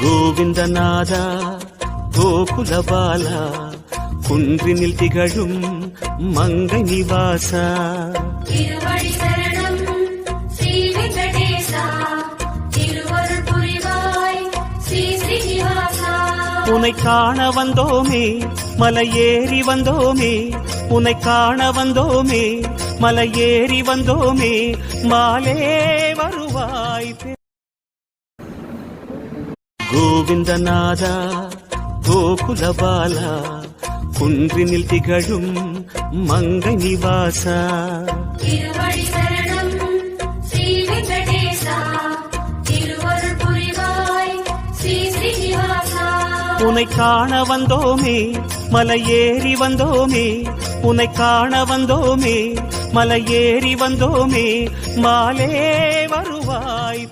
கோவிந்தநாதா கோகுலபாலா குன்றினில் திகழும் மங்கை நிவாசா திருவடி சரணம் ஸ்ரீ வெங்கடேசா திருவருள் புரிவாய் ஸ்ரீ ஸ்ரீனிவாசா உனை காண வந்தோமே மலையேறி வந்தோமே உனை காண வந்தோமே மலையேறி வந்தோமே மாலே வருவாய் கோவிந்தநாதா கோகுலபாலா குன்றினில் திகழும் மங்கை நிவாசா திருவடி சரணம் ஸ்ரீ வெங்கடேசா திருவருள் புரிவாய் ஸ்ரீ ஸ்ரீனிவாசா உனை காண வந்தோமே மலையேறி வந்தோமே உனை காண வந்தோமே மலையேறி வந்தோமே மாலே வருவாய்